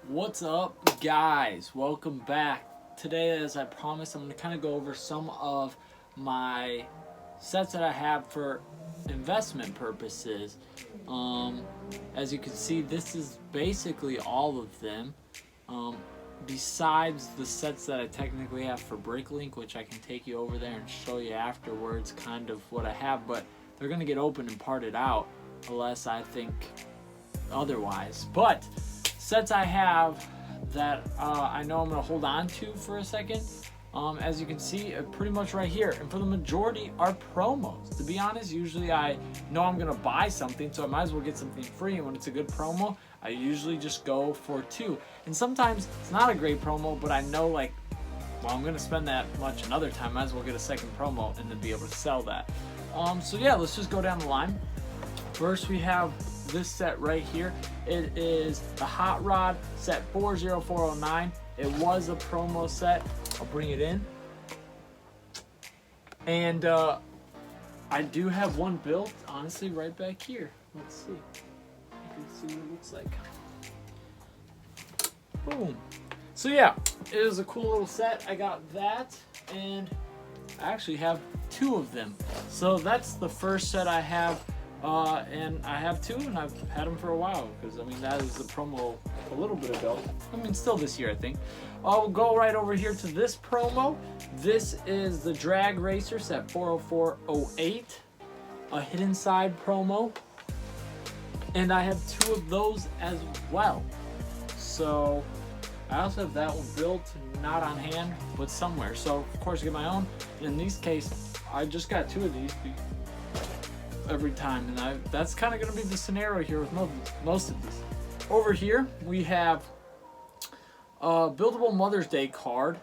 What's up, guys? Welcome back. Today, as I promised, I'm going to kind of go over some of my sets that I have for investment purposes. As you can see, this is basically all of them. Besides the sets that I technically have for BrickLink, which I can take you over there and show you afterwards kind of what I have, but they're going to get opened and parted out unless I think otherwise. But sets I have that I know I'm going to hold on to for a second, as you can see, pretty much right here, and for the majority are promos. To be honest, usually I know I'm going to buy something, so I might as well get something free, and when it's a good promo, I usually just go for two. And sometimes it's not a great promo, but I know, like, well, I'm going to spend that much another time, might as well get a second promo and then be able to sell that. So yeah, let's just go down the line. First, we have this set right here. It is the Hot Rod set 40409. It was a promo set. I'll bring it in. And I do have one built, honestly, right back here. Let's see. You can see what it looks like. Boom. So yeah, it is a cool little set. I got that, and I actually have two of them. So that's the first set I have. And I have two, and I've had them for a while, because, I mean, that is the promo a little bit ago. I mean, still this year, I think. I'll go right over here to this promo. This is the Drag Racer set 40408, a hidden side promo. And I have two of those as well. So I also have that one built, not on hand, but somewhere. So, of course, I get my own. And in these cases, I just got two of these every time, and that's kind of going to be the scenario here with most of these. Over here we have a buildable Mother's Day card,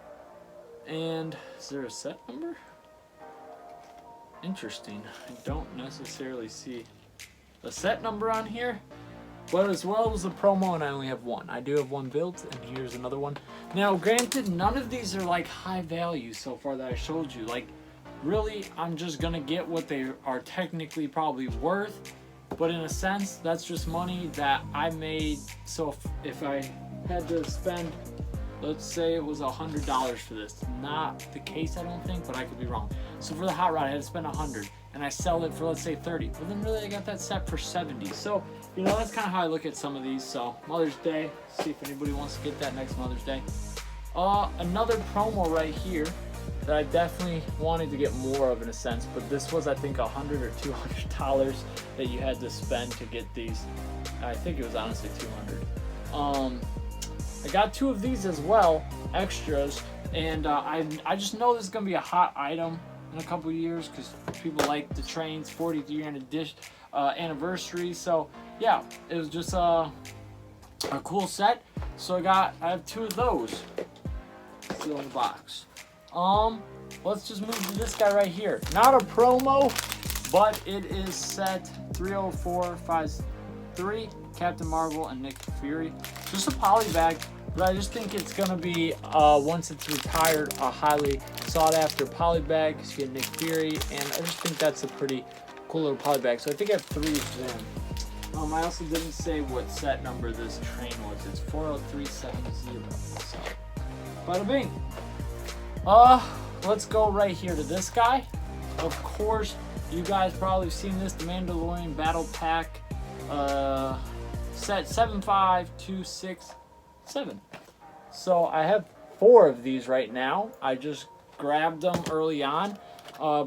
and is there a set number? Interesting, I don't necessarily see a set number on here, but as well as the promo, and I only have one. I do have one built, and here's another one. Now granted, none of these are like high value so far that I showed you. Like, really, I'm just gonna get what they are technically probably worth, but in a sense, that's just money that I made. So if I had to spend, let's say it was $100 for this, not the case, I don't think, but I could be wrong. So for the Hot Rod, I had to spend 100, and I sell it for, let's say, 30. Well, then really, I got that set for 70. So, you know, that's kind of how I look at some of these. So Mother's Day, see if anybody wants to get that next Mother's Day. Another promo right here that I definitely wanted to get more of in a sense, but this was, I think, $100 or $200 that you had to spend to get these. I think it was honestly 200. I got two of these as well, extras, and I just know this is gonna be a hot item in a couple years because people like the train's 40th year anniversary. So yeah, it was just a cool set. So I have two of those still in the box. Let's just move to this guy right here. Not a promo, but it is set 30453, Captain Marvel and Nick Fury. Just a poly bag, but I just think it's gonna be, once it's retired, a highly sought after poly bag. You get Nick Fury, and I just think that's a pretty cool little poly bag. So I think I have three of them. I also didn't say what set number this train was. It's 40370. So, bada bing. Let's go right here to this guy. Of course, you guys probably have seen this, the Mandalorian Battle Pack, set 75267. So I have four of these right now. I just grabbed them early on,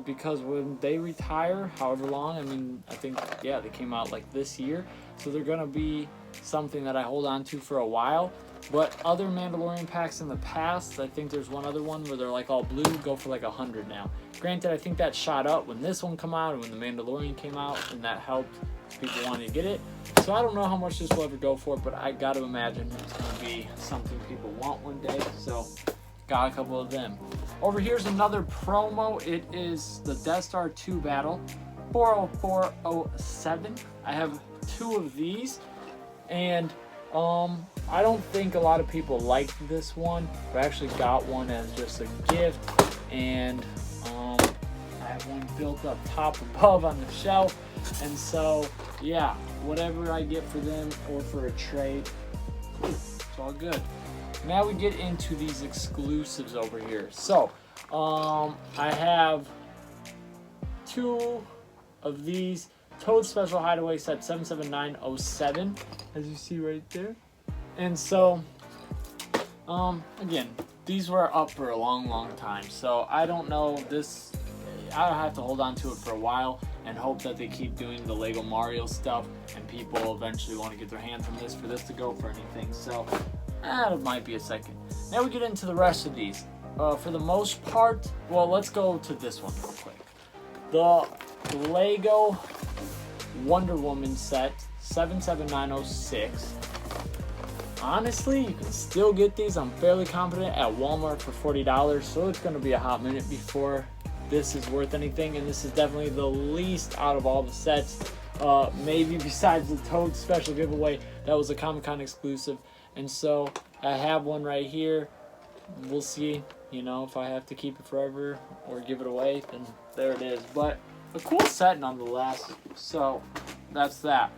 because when they retire, however long, I mean, I think, yeah, they came out like this year. So they're gonna be something that I hold on to for a while. But other Mandalorian packs in the past, I think there's one other one where they're like all blue, go for like 100 now. Granted, I think that shot up when this one came out and when the Mandalorian came out, and that helped people wanting to get it. So I don't know how much this will ever go for, but I got to imagine it's going to be something people want one day. So got a couple of them. Over here's another promo. It is the Death Star 2 battle, 40407. I have two of these, and I don't think a lot of people like this one, but I actually got one as just a gift, and I have one built up top above on the shelf, and so yeah, whatever I get for them or for a trade, it's all good. Now we get into these exclusives over here. So, I have 2 of these Toad Special Hideaway set 77907, as you see right there. And so, again, these were up for a long time. So I don't know this. I'll have to hold on to it for a while and hope that they keep doing the Lego Mario stuff and people eventually want to get their hands on this for this to go for anything. So that might be a second. Now we get into the rest of these. For the most part, well, let's go to this one real quick. The Lego Wonder Woman set 77906. Honestly, you can still get these, I'm fairly confident, at Walmart for $40, so it's going to be a hot minute before this is worth anything, and this is definitely the least out of all the sets. Maybe besides the Toad Special giveaway, that was a Comic-Con exclusive, and so I have one right here. We'll see, you know, if I have to keep it forever or give it away, then there it is. But a cool set nonetheless, so that's that.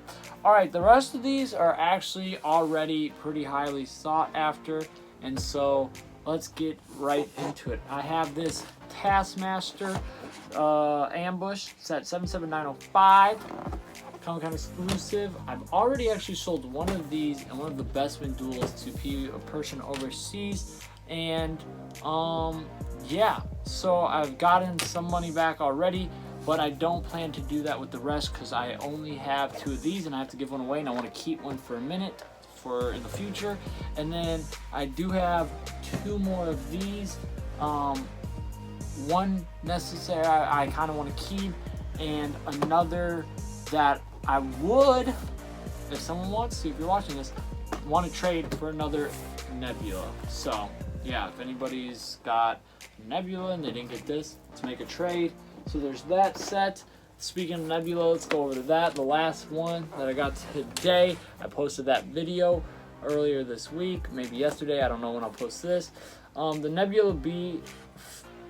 Alright, the rest of these are actually already pretty highly sought after, and so let's get right into it. I have this Taskmaster Ambush set 77905, Comic-Con exclusive. I've already actually sold one of these and one of the Bestman duels to a person overseas, and yeah, so I've gotten some money back already. But I don't plan to do that with the rest because I only have 2 of these and I have to give one away, and I want to keep one for a minute for in the future. And then I do have 2 more of these. One necessary I kind of want to keep, and another that I would, if someone wants to, if you're watching this, want to trade for another Nebula. So yeah, if anybody's got Nebula and they didn't get this, let's make a trade. So there's that set. Speaking of Nebula, let's go over to that. The last one that I got today, I posted that video earlier this week, maybe yesterday, I don't know when I'll post this. The Nebula B,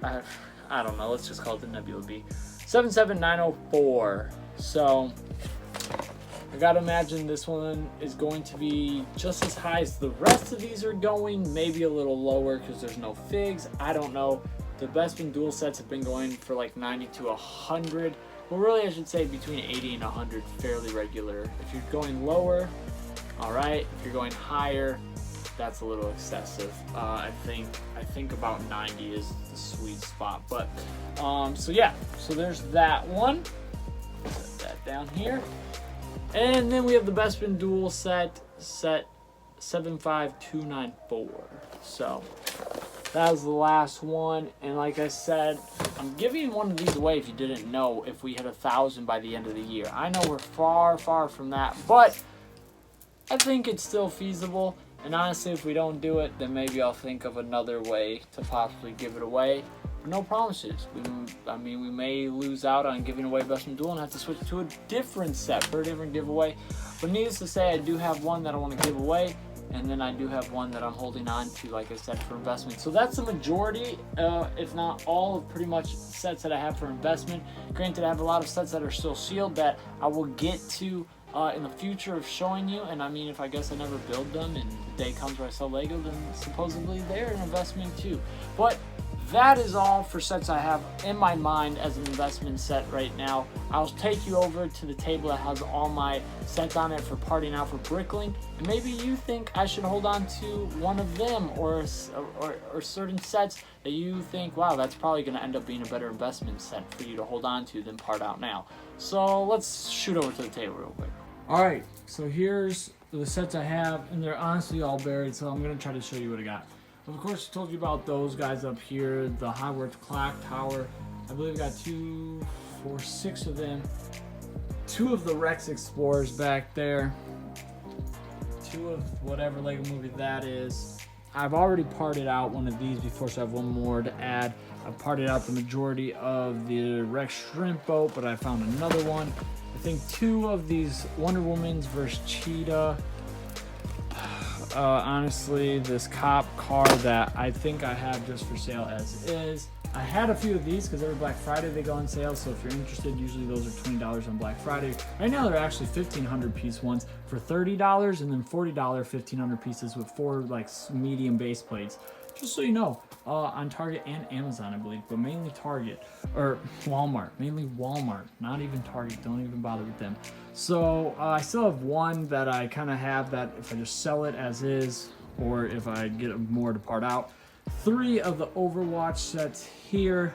I don't know, let's just call it the Nebula B, 77904. So I gotta imagine this one is going to be just as high as the rest of these are going, maybe a little lower because there's no figs. I don't know. The Bestman dual sets have been going for like 90 to 100. Well, really, I should say between 80 and 100, fairly regular. If you're going lower, all right. If you're going higher, that's a little excessive. I think about 90 is the sweet spot. But so yeah, so there's that one. Set that down here, and then we have the Bestman dual set 75294. So that was the last one, and like I said, I'm giving one of these away if you didn't know, if we hit 1,000 by the end of the year. I know we're far from that, but I think it's still feasible, and honestly, if we don't do it, then maybe I'll think of another way to possibly give it away. But no promises. I mean, we may lose out on giving away Bestman Duel and have to switch to a different set for a different giveaway, but needless to say, I do have one that I want to give away. And then I do have one that I'm holding on to, like I said, for investment. So that's the majority, if not all, of pretty much sets that I have for investment. Granted, I have a lot of sets that are still sealed that I will get to in the future of showing you. And I mean, if I guess I never build them and the day comes where I sell Lego, then supposedly they're an investment too. But that is all for sets I have in my mind as an investment set right now. I'll take you over to the table that has all my sets on it for partying out for BrickLink, and maybe you think I should hold on to one of them or certain sets that you think, wow, that's probably going to end up being a better investment set for you to hold on to than part out now. So let's shoot over to the table real quick. Alright, so here's the sets I have, and they're honestly all buried, so I'm going to try to show you what I got. Of course, I told you about those guys up here, the Hogwarts Clock Tower. I believe I got 2, 4, 6 of them. 2 of the Rex Explorers back there. 2 of whatever Lego movie that is. I've already parted out one of these before, so I have one more to add. I've parted out the majority of the Rex Shrimp Boat, but I found another one. I think 2 of these Wonder Woman's versus Cheetah. Honestly, this cop car that I think I have just for sale as is. I had a few of these because every Black Friday they go on sale. So if you're interested, usually those are $20 on Black Friday. Right now they're actually 1,500 piece ones for $30, and then $40 1,500 pieces with 4 like medium base plates. Just so you know, on Target and Amazon, I believe, but mainly Target or Walmart, mainly Walmart, not even Target. Don't even bother with them. So I still have one that I kind of have that if I just sell it as is, or if I get more to part out. 3 of the Overwatch sets here,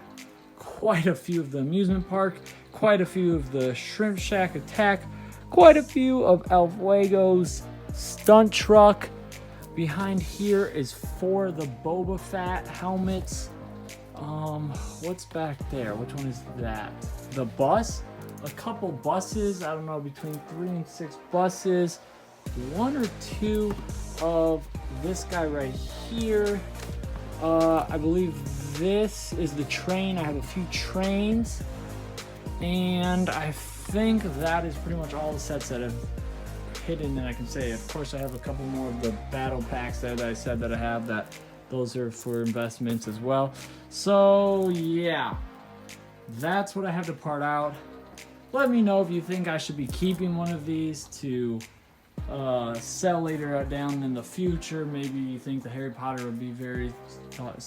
quite a few of the amusement park, quite a few of the Shrimp Shack Attack, quite a few of Elf Legos, Stunt Truck. Behind here is 4 of the Boba Fett helmets. What's back there? Which one is that? The bus? A couple buses. I don't know, between 3 and 6 buses. 1 or 2 of this guy right here. I believe this is the train. I have a few trains. And I think that is pretty much all the sets that have hidden that I can say. Of course, I have a couple more of the battle packs there that I said that I have, that those are for investments as well. So yeah, that's what I have to part out. Let me know if you think I should be keeping one of these to sell later down in the future. Maybe you think the Harry Potter would be very sought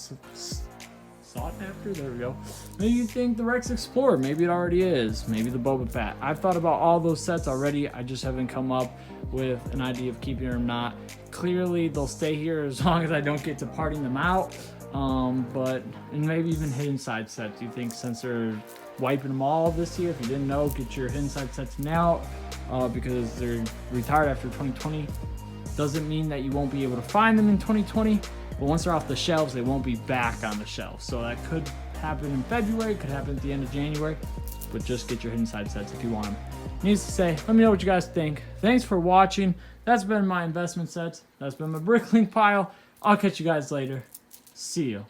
after. There we go. Maybe you think the Rex Explorer. Maybe it already is. Maybe the Boba Fett. I've thought about all those sets already. I just haven't come up with an idea of keeping or not. Clearly, they'll stay here as long as I don't get to parting them out. And maybe even hidden side sets. You think since they're wiping them all this year, if you didn't know, get your hidden side sets now because they're retired after 2020. Doesn't mean that you won't be able to find them in 2020. But once they're off the shelves, they won't be back on the shelves. So that could happen in February, could happen at the end of January. But just get your hidden side sets if you want them. Needless to say, let me know what you guys think. Thanks for watching. That's been my investment sets. That's been my BrickLink pile. I'll catch you guys later. See you.